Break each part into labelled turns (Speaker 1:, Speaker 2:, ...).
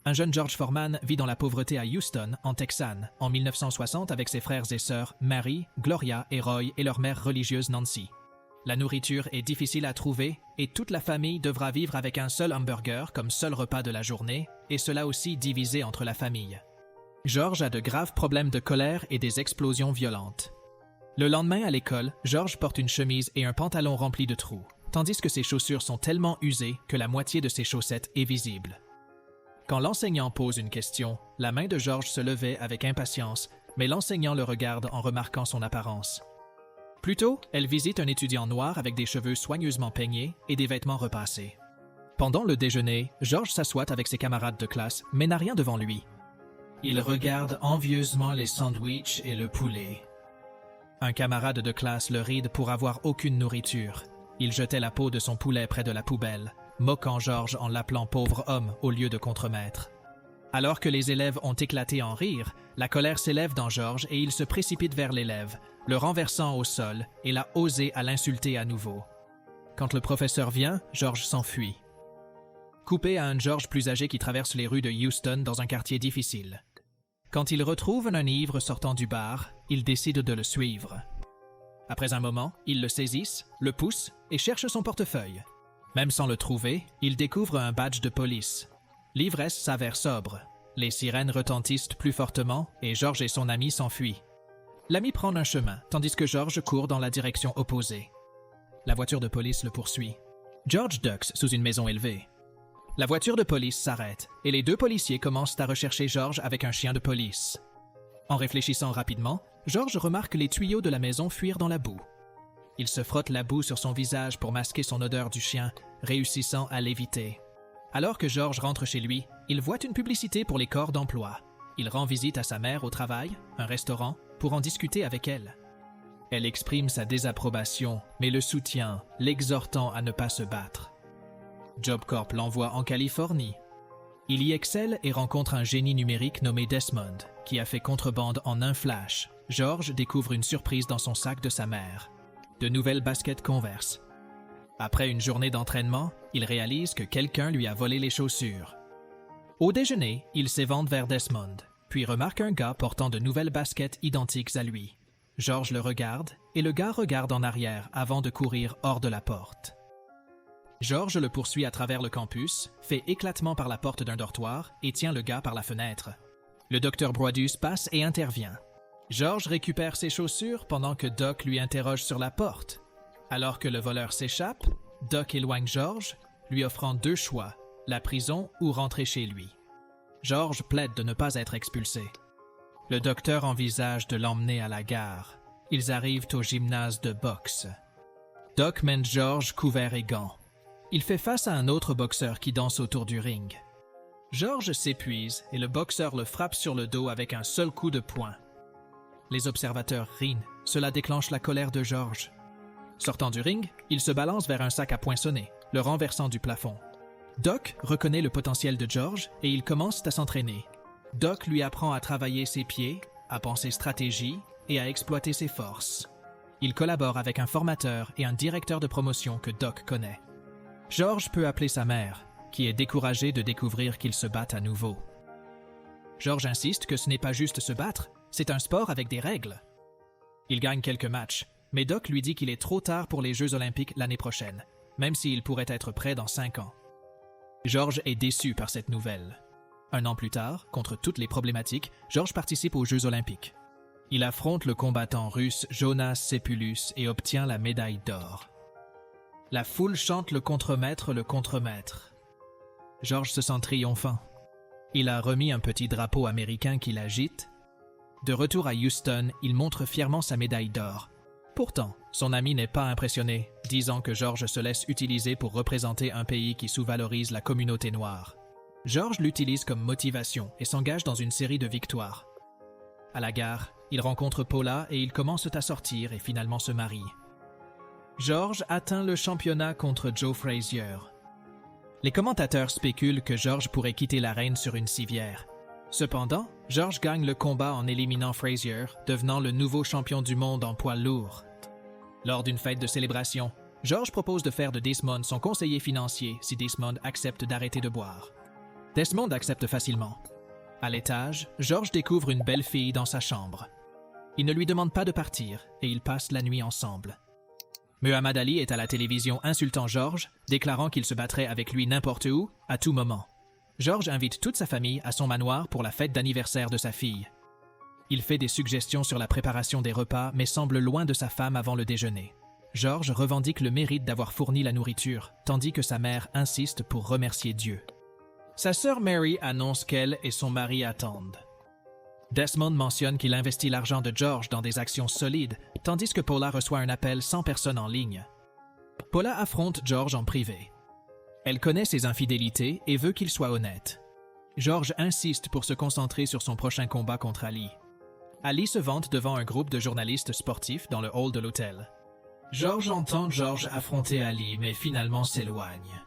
Speaker 1: Un jeune George Foreman vit dans la pauvreté à Houston, en Texas, en 1960 avec ses frères et sœurs Mary, Gloria et Roy et leur mère religieuse Nancy. La nourriture est difficile à trouver et toute la famille devra vivre avec un seul hamburger comme seul repas de la journée, et cela aussi divisé entre la famille. George a de graves problèmes de colère et des explosions violentes. Le lendemain à l'école, George porte une chemise et un pantalon remplis de trous, tandis que ses chaussures sont tellement usées que la moitié de ses chaussettes est visible. Quand l'enseignant pose une question, la main de George se levait avec impatience, mais l'enseignant le regarde en remarquant son apparence. Plus tôt, elle visite un étudiant noir avec des cheveux soigneusement peignés et des vêtements repassés. Pendant le déjeuner, George s'assoit avec ses camarades de classe, mais n'a rien devant lui. Il regarde envieusement les sandwichs et le poulet. Un camarade de classe le ride pour avoir aucune nourriture. Il jetait la peau de son poulet près de la poubelle, moquant George en l'appelant pauvre homme au lieu de contremaître. Alors que les élèves ont éclaté en rire, la colère s'élève dans George et il se précipite vers l'élève, le renversant au sol et l'a osé à l'insulter à nouveau. Quand le professeur vient, George s'enfuit. Coupé à un George plus âgé qui traverse les rues de Houston dans un quartier difficile. Quand il retrouve un ivre sortant du bar, il décide de le suivre. Après un moment, ils le saisissent, le poussent et cherchent son portefeuille. Même sans le trouver, il découvre un badge de police. L'ivresse s'avère sobre. Les sirènes retentissent plus fortement et George et son ami s'enfuient. L'ami prend un chemin, tandis que George court dans la direction opposée. La voiture de police le poursuit. George ducks sous une maison élevée. La voiture de police s'arrête et les deux policiers commencent à rechercher George avec un chien de police. En réfléchissant rapidement, George remarque les tuyaux de la maison fuir dans la boue. Il se frotte la boue sur son visage pour masquer son odeur du chien, réussissant à l'éviter. Alors que George rentre chez lui, il voit une publicité pour les corps d'emploi. Il rend visite à sa mère au travail, un restaurant, pour en discuter avec elle. Elle exprime sa désapprobation, mais le soutient, l'exhortant à ne pas se battre. Job Corp l'envoie en Californie. Il y excelle et rencontre un génie numérique nommé Desmond, qui a fait contrebande en un flash. George découvre une surprise dans son sac de sa mère. De nouvelles baskets Converse. Après une journée d'entraînement, il réalise que quelqu'un lui a volé les chaussures. Au déjeuner, il s'évente vers Desmond, puis remarque un gars portant de nouvelles baskets identiques à lui. George le regarde, et le gars regarde en arrière avant de courir hors de la porte. George le poursuit à travers le campus, fait éclatement par la porte d'un dortoir et tient le gars par la fenêtre. Le docteur Broadus passe et intervient. George récupère ses chaussures pendant que Doc lui interroge sur la porte. Alors que le voleur s'échappe, Doc éloigne George, lui offrant deux choix, la prison ou rentrer chez lui. George plaide de ne pas être expulsé. Le docteur envisage de l'emmener à la gare. Ils arrivent au gymnase de boxe. Doc mène George couvert et gants. Il fait face à un autre boxeur qui danse autour du ring. George s'épuise et le boxeur le frappe sur le dos avec un seul coup de poing. Les observateurs rient. Cela déclenche la colère de George. Sortant du ring, il se balance vers un sac à poinçonner, le renversant du plafond. Doc reconnaît le potentiel de George et il commence à s'entraîner. Doc lui apprend à travailler ses pieds, à penser stratégie et à exploiter ses forces. Il collabore avec un formateur et un directeur de promotion que Doc connaît. George peut appeler sa mère, qui est découragée de découvrir qu'ils se battent à nouveau. George insiste que ce n'est pas juste se battre, c'est un sport avec des règles. Il gagne quelques matchs, mais Doc lui dit qu'il est trop tard pour les Jeux olympiques l'année prochaine, même s'il pourrait être prêt dans 5 ans. George est déçu par cette nouvelle. Un an plus tard, contre toutes les problématiques, George participe aux Jeux olympiques. Il affronte le combattant russe Jonas Sepulus et obtient la médaille d'or. La foule chante le contremaître, le contremaître. George se sent triomphant. Il a remis un petit drapeau américain qu'il agite. De retour à Houston, il montre fièrement sa médaille d'or. Pourtant, son ami n'est pas impressionné, disant que George se laisse utiliser pour représenter un pays qui sous-valorise la communauté noire. George l'utilise comme motivation et s'engage dans une série de victoires. À la gare, il rencontre Paula et ils commencent à sortir et finalement se marient. George atteint le championnat contre Joe Frazier. Les commentateurs spéculent que George pourrait quitter l'arène sur une civière. Cependant, George gagne le combat en éliminant Frazier, devenant le nouveau champion du monde en poids lourd. Lors d'une fête de célébration, George propose de faire de Desmond son conseiller financier si Desmond accepte d'arrêter de boire. Desmond accepte facilement. À l'étage, George découvre une belle fille dans sa chambre. Il ne lui demande pas de partir et ils passent la nuit ensemble. Muhammad Ali est à la télévision insultant George, déclarant qu'il se battrait avec lui n'importe où, à tout moment. George invite toute sa famille à son manoir pour la fête d'anniversaire de sa fille. Il fait des suggestions sur la préparation des repas, mais semble loin de sa femme avant le déjeuner. George revendique le mérite d'avoir fourni la nourriture, tandis que sa mère insiste pour remercier Dieu. Sa sœur Mary annonce qu'elle et son mari attendent. Desmond mentionne qu'il investit l'argent de George dans des actions solides, tandis que Paula reçoit un appel sans personne en ligne. Paula affronte George en privé. Elle connaît ses infidélités et veut qu'il soit honnête. George insiste pour se concentrer sur son prochain combat contre Ali. Ali se vante devant un groupe de journalistes sportifs dans le hall de l'hôtel. George entend George affronter Ali, mais finalement s'éloigne.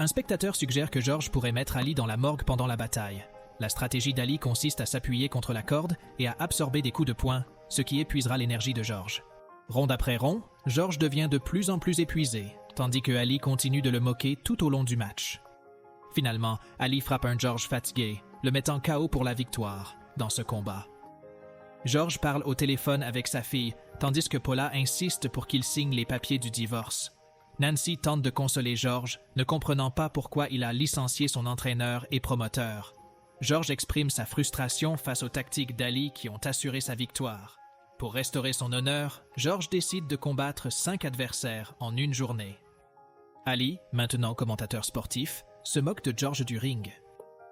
Speaker 1: Un spectateur suggère que George pourrait mettre Ali dans la morgue pendant la bataille. La stratégie d'Ali consiste à s'appuyer contre la corde et à absorber des coups de poing, ce qui épuisera l'énergie de George. Ronde après ronde, George devient de plus en plus épuisé, tandis que Ali continue de le moquer tout au long du match. Finalement, Ali frappe un George fatigué, le mettant KO pour la victoire dans ce combat. George parle au téléphone avec sa fille, tandis que Paula insiste pour qu'il signe les papiers du divorce. Nancy tente de consoler George, ne comprenant pas pourquoi il a licencié son entraîneur et promoteur. George exprime sa frustration face aux tactiques d'Ali qui ont assuré sa victoire. Pour restaurer son honneur, George décide de combattre 5 adversaires en une journée. Ali, maintenant commentateur sportif, se moque de George du ring.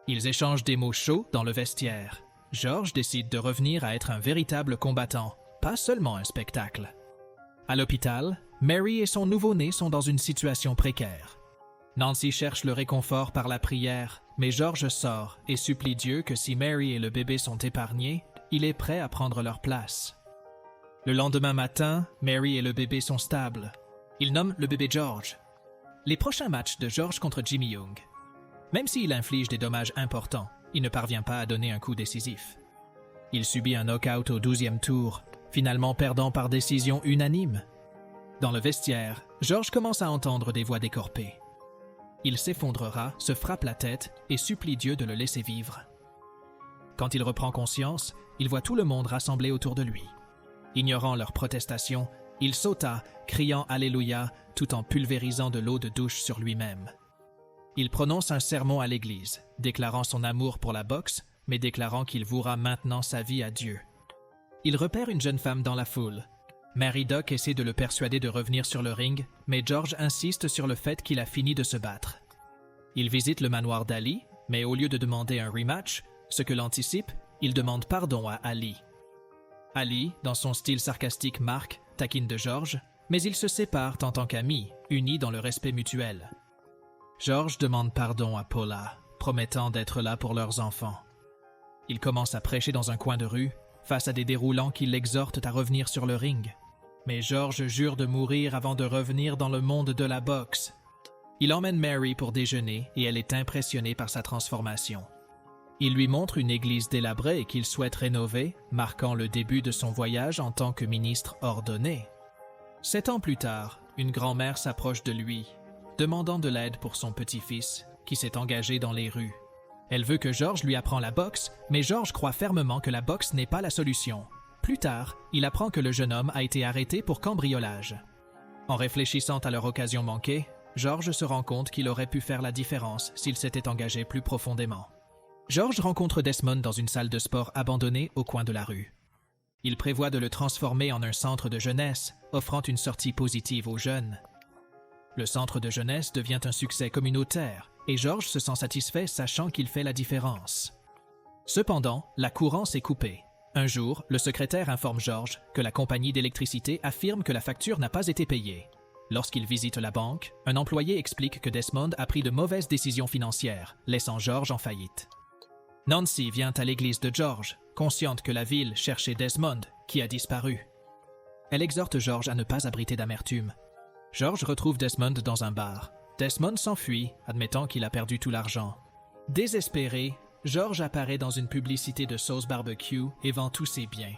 Speaker 1: Ils échangent des mots chauds dans le vestiaire. George décide de revenir à être un véritable combattant, pas seulement un spectacle. À l'hôpital, Mary et son nouveau-né sont dans une situation précaire. Nancy cherche le réconfort par la prière, mais George sort et supplie Dieu que si Mary et le bébé sont épargnés, il est prêt à prendre leur place. Le lendemain matin, Mary et le bébé sont stables. Il nomme le bébé George. Les prochains matchs de George contre Jimmy Young. Même s'il inflige des dommages importants, il ne parvient pas à donner un coup décisif. Il subit un knock-out au 12e tour, finalement perdant par décision unanime. Dans le vestiaire, George commence à entendre des voix décorpées. Il s'effondrera, se frappe la tête et supplie Dieu de le laisser vivre. Quand il reprend conscience, il voit tout le monde rassemblé autour de lui. Ignorant leurs protestations, il sauta, criant « Alléluia » tout en pulvérisant de l'eau de douche sur lui-même. Il prononce un sermon à l'église, déclarant son amour pour la boxe, mais déclarant qu'il vouera maintenant sa vie à Dieu. Il repère une jeune femme dans la foule. Mary Doc essaie de le persuader de revenir sur le ring, mais George insiste sur le fait qu'il a fini de se battre. Il visite le manoir d'Ali, mais au lieu de demander un rematch, ce que l'anticipe, il demande pardon à Ali. Ali, dans son style sarcastique marque, taquine de George, mais ils se séparent en tant qu'amis, unis dans le respect mutuel. George demande pardon à Paula, promettant d'être là pour leurs enfants. Il commence à prêcher dans un coin de rue, face à des déroulants qui l'exhortent à revenir sur le ring. Mais George jure de mourir avant de revenir dans le monde de la boxe. Il emmène Mary pour déjeuner et elle est impressionnée par sa transformation. Il lui montre une église délabrée qu'il souhaite rénover, marquant le début de son voyage en tant que ministre ordonné. 7 ans plus tard, une grand-mère s'approche de lui, demandant de l'aide pour son petit-fils, qui s'est engagé dans les rues. Elle veut que George lui apprenne la boxe, mais George croit fermement que la boxe n'est pas la solution. Plus tard, il apprend que le jeune homme a été arrêté pour cambriolage. En réfléchissant à leur occasion manquée, George se rend compte qu'il aurait pu faire la différence s'il s'était engagé plus profondément. George rencontre Desmond dans une salle de sport abandonnée au coin de la rue. Il prévoit de le transformer en un centre de jeunesse, offrant une sortie positive aux jeunes. Le centre de jeunesse devient un succès communautaire, et George se sent satisfait sachant qu'il fait la différence. Cependant, la courance est coupée. Un jour, le secrétaire informe George que la compagnie d'électricité affirme que la facture n'a pas été payée. Lorsqu'il visite la banque, un employé explique que Desmond a pris de mauvaises décisions financières, laissant George en faillite. Nancy vient à l'église de George, consciente que la ville cherchait Desmond, qui a disparu. Elle exhorte George à ne pas abriter d'amertume. George retrouve Desmond dans un bar. Desmond s'enfuit, admettant qu'il a perdu tout l'argent. Désespéré, George apparaît dans une publicité de sauce barbecue et vend tous ses biens.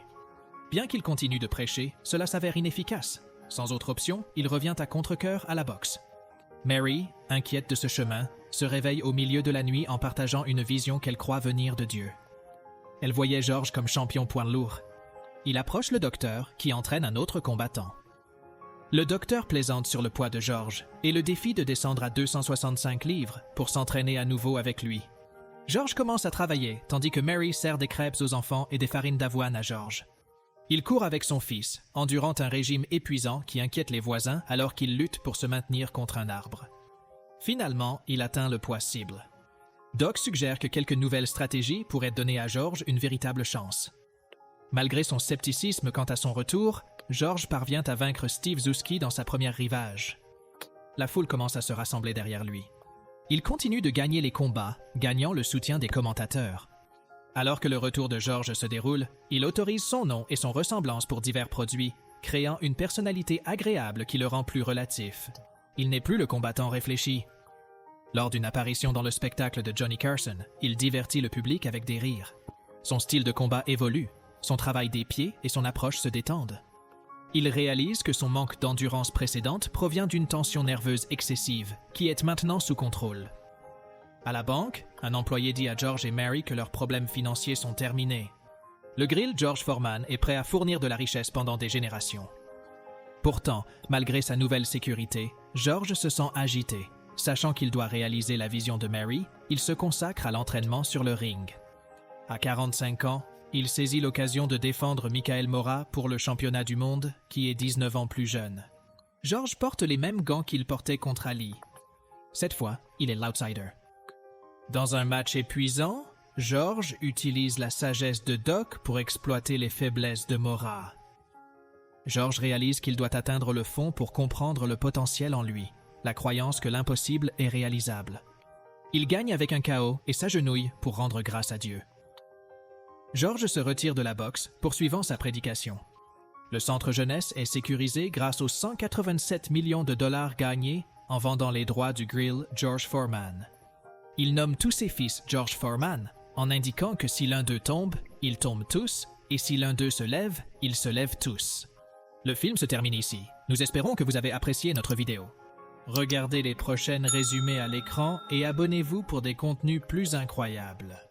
Speaker 1: Bien qu'il continue de prêcher, cela s'avère inefficace. Sans autre option, il revient à contre-cœur à la boxe. Mary, inquiète de ce chemin, se réveille au milieu de la nuit en partageant une vision qu'elle croit venir de Dieu. Elle voyait George comme champion poids lourd. Il approche le docteur qui entraîne un autre combattant. Le docteur plaisante sur le poids de George et le défie de descendre à 265 livres pour s'entraîner à nouveau avec lui. George commence à travailler tandis que Mary sert des crêpes aux enfants et des farines d'avoine à George. Il court avec son fils, endurant un régime épuisant qui inquiète les voisins alors qu'il lutte pour se maintenir contre un arbre. Finalement, il atteint le poids cible. Doc suggère que quelques nouvelles stratégies pourraient donner à George une véritable chance. Malgré son scepticisme quant à son retour, George parvient à vaincre Steve Zuski dans sa première rivage. La foule commence à se rassembler derrière lui. Il continue de gagner les combats, gagnant le soutien des commentateurs. Alors que le retour de George se déroule, il autorise son nom et son ressemblance pour divers produits, créant une personnalité agréable qui le rend plus relatif. Il n'est plus le combattant réfléchi. Lors d'une apparition dans le spectacle de Johnny Carson, il divertit le public avec des rires. Son style de combat évolue, son travail des pieds et son approche se détendent. Il réalise que son manque d'endurance précédente provient d'une tension nerveuse excessive, qui est maintenant sous contrôle. À la banque, un employé dit à George et Mary que leurs problèmes financiers sont terminés. Le grill George Foreman est prêt à fournir de la richesse pendant des générations. Pourtant, malgré sa nouvelle sécurité, George se sent agité. Sachant qu'il doit réaliser la vision de Mary, il se consacre à l'entraînement sur le ring. À 45 ans, il saisit l'occasion de défendre Michael Mora pour le championnat du monde, qui est 19 ans plus jeune. George porte les mêmes gants qu'il portait contre Ali. Cette fois, il est l'outsider. Dans un match épuisant, George utilise la sagesse de Doc pour exploiter les faiblesses de Mora. George réalise qu'il doit atteindre le fond pour comprendre le potentiel en lui, la croyance que l'impossible est réalisable. Il gagne avec un KO et s'agenouille pour rendre grâce à Dieu. George se retire de la boxe, poursuivant sa prédication. Le centre jeunesse est sécurisé grâce aux 187 millions de dollars gagnés en vendant les droits du grill George Foreman. Il nomme tous ses fils George Foreman, en indiquant que si l'un d'eux tombe, ils tombent tous, et si l'un d'eux se lève, ils se lèvent tous. Le film se termine ici. Nous espérons que vous avez apprécié notre vidéo. Regardez les prochaines résumés à l'écran et abonnez-vous pour des contenus plus incroyables.